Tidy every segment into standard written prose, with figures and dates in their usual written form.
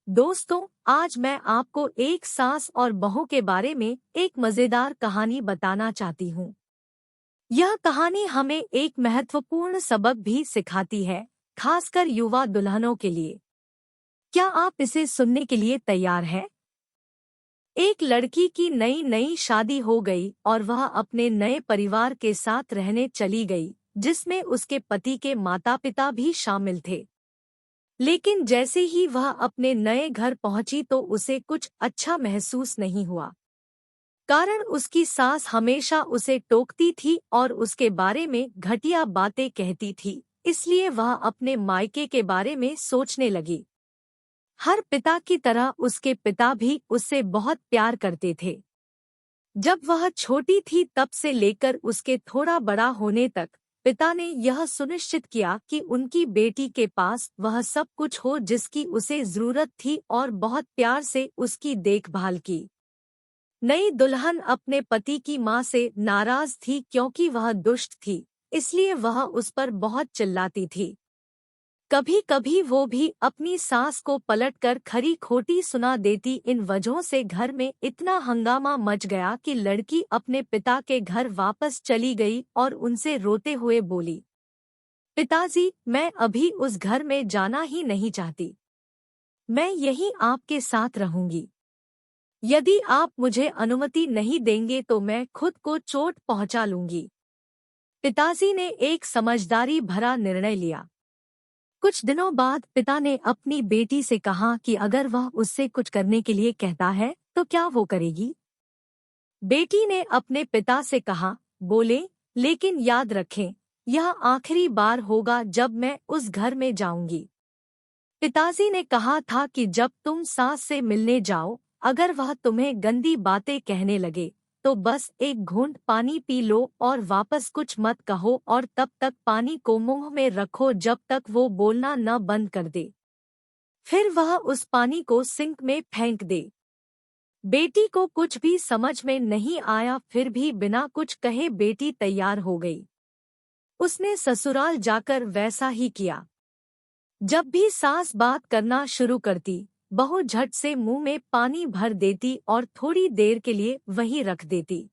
दोस्तों, आज मैं आपको एक सास और बहू के बारे में एक मजेदार कहानी बताना चाहती हूँ। यह कहानी हमें एक महत्वपूर्ण सबक भी सिखाती है, खासकर युवा दुल्हनों के लिए। क्या आप इसे सुनने के लिए तैयार हैं? एक लड़की की नई नई शादी हो गई और वह अपने नए परिवार के साथ रहने चली गई, जिसमें उसके पति के माता-पिता भी शामिल थे। लेकिन जैसे ही वह अपने नए घर पहुंची तो उसे कुछ अच्छा महसूस नहीं हुआ। कारण उसकी सास हमेशा उसे टोकती थी और उसके बारे में घटिया बातें कहती थी, इसलिए वह अपने मायके के बारे में सोचने लगी। हर पिता की तरह उसके पिता भी उससे बहुत प्यार करते थे। जब वह छोटी थी तब से लेकर उसके थोड़ा बड़ा होने तक पिता ने यह सुनिश्चित किया कि उनकी बेटी के पास वह सब कुछ हो जिसकी उसे जरूरत थी और बहुत प्यार से उसकी देखभाल की। नई दुल्हन अपने पति की मां से नाराज थी क्योंकि वह दुष्ट थी, इसलिए वह उस पर बहुत चिल्लाती थी। कभी कभी वो भी अपनी सास को पलटकर खरी खोटी सुना देती। इन वजहों से घर में इतना हंगामा मच गया कि लड़की अपने पिता के घर वापस चली गई और उनसे रोते हुए बोली, पिताजी, मैं अभी उस घर में जाना ही नहीं चाहती। मैं यहीं आपके साथ रहूंगी। यदि आप मुझे अनुमति नहीं देंगे तो मैं खुद को चोट पहुंचा लूंगी। पिताजी ने एक समझदारी भरा निर्णय लिया। कुछ दिनों बाद पिता ने अपनी बेटी से कहा कि अगर वह उससे कुछ करने के लिए कहता है तो क्या वो करेगी। बेटी ने अपने पिता से कहा, बोले, लेकिन याद रखें, यह आखिरी बार होगा जब मैं उस घर में जाऊंगी। पिताजी ने कहा था कि जब तुम सास से मिलने जाओ, अगर वह तुम्हें गंदी बातें कहने लगे तो बस एक घूंट पानी पी लो और वापस कुछ मत कहो और तब तक पानी को मुंह में रखो जब तक वो बोलना न बंद कर दे। फिर वह उस पानी को सिंक में फेंक दे। बेटी को कुछ भी समझ में नहीं आया, फिर भी बिना कुछ कहे बेटी तैयार हो गई। उसने ससुराल जाकर वैसा ही किया। जब भी सास बात करना शुरू करती, बहू झट से मुंह में पानी भर देती और थोड़ी देर के लिए वहीं रख देती।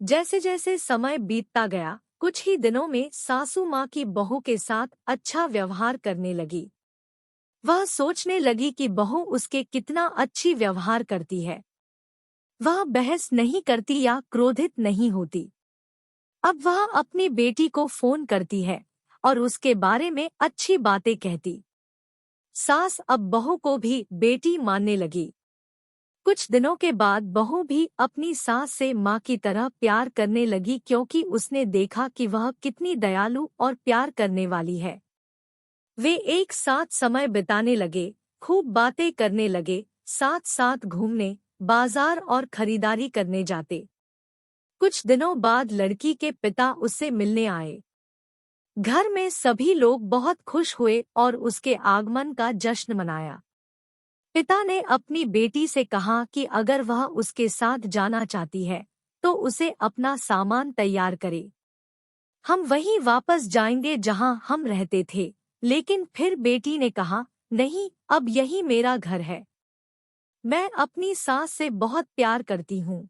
जैसे जैसे समय बीतता गया, कुछ ही दिनों में सासू माँ की बहू के साथ अच्छा व्यवहार करने लगी। वह सोचने लगी कि बहू उसके कितना अच्छी व्यवहार करती है। वह बहस नहीं करती या क्रोधित नहीं होती। अब वह अपनी बेटी को फोन करती है और उसके बारे में अच्छी बातें कहती। सास अब बहू को भी बेटी मानने लगी। कुछ दिनों के बाद बहू भी अपनी सास से माँ की तरह प्यार करने लगी क्योंकि उसने देखा कि वह कितनी दयालु और प्यार करने वाली है। वे एक साथ समय बिताने लगे, खूब बातें करने लगे, साथ साथ घूमने, बाजार और खरीदारी करने जाते। कुछ दिनों बाद लड़की के पिता उससे मिलने आए। घर में सभी लोग बहुत खुश हुए और उसके आगमन का जश्न मनाया। पिता ने अपनी बेटी से कहा कि अगर वह उसके साथ जाना चाहती है तो उसे अपना सामान तैयार करे। हम वहीं वापस जाएंगे जहां हम रहते थे। लेकिन फिर बेटी ने कहा, नहीं, अब यही मेरा घर है। मैं अपनी सास से बहुत प्यार करती हूँ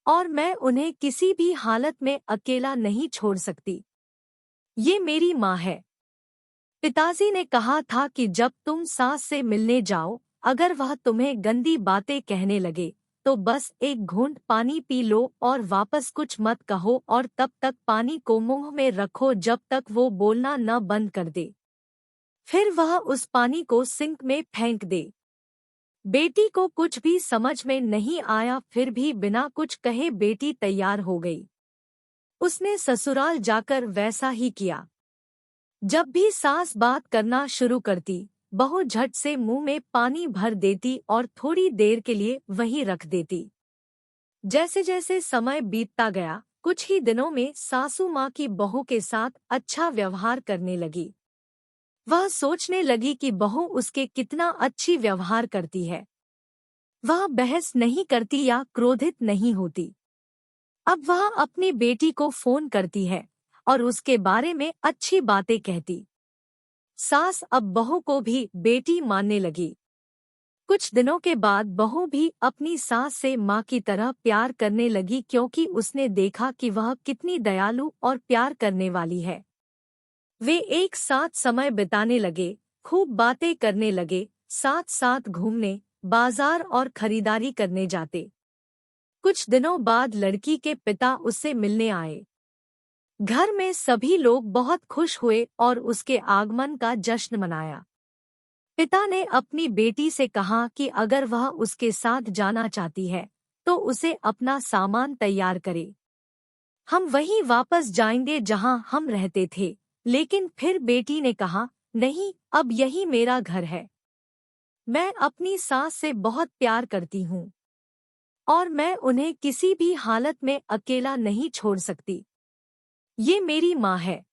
और मैं उन्हें किसी भी हालत में अकेला नहीं छोड़ सकती। ये मेरी माँ है। पिताजी ने कहा था कि जब तुम सास से मिलने जाओ, अगर वह तुम्हें गंदी बातें कहने लगे तो बस एक घूंट पानी पी लो और वापस कुछ मत कहो और तब तक पानी को मुंह में रखो जब तक वो बोलना न बंद कर दे। फिर वह उस पानी को सिंक में फेंक दे। बेटी को कुछ भी समझ में नहीं आया, फिर भी बिना कुछ कहे बेटी तैयार हो गई। उसने ससुराल जाकर वैसा ही किया। जब भी सास बात करना शुरू करती, बहू झट से मुंह में पानी भर देती और थोड़ी देर के लिए वहीं रख देती। जैसे जैसे समय बीतता गया, कुछ ही दिनों में सासू माँ की बहू के साथ अच्छा व्यवहार करने लगी। वह सोचने लगी कि बहू उसके कितना अच्छी व्यवहार करती है। वह बहस नहीं करती या क्रोधित नहीं होती। अब वह अपनी बेटी को फोन करती है और उसके बारे में अच्छी बातें कहती। सास अब बहू को भी बेटी मानने लगी। कुछ दिनों के बाद बहू भी अपनी सास से माँ की तरह प्यार करने लगी क्योंकि उसने देखा कि वह कितनी दयालु और प्यार करने वाली है। वे एक साथ समय बिताने लगे, खूब बातें करने लगे, साथ साथ घूमने, बाजार और खरीदारी करने जाते। कुछ दिनों बाद लड़की के पिता उससे मिलने आए। घर में सभी लोग बहुत खुश हुए और उसके आगमन का जश्न मनाया। पिता ने अपनी बेटी से कहा कि अगर वह उसके साथ जाना चाहती है, तो उसे अपना सामान तैयार करे। हम वहीं वापस जाएंगे जहां हम रहते थे, लेकिन फिर बेटी ने कहा, नहीं, अब यही मेरा घर है। मैं अपनी सास से बहुत प्यार करती हूँ और मैं उन्हें किसी भी हालत में अकेला नहीं छोड़ सकती। ये मेरी माँ है।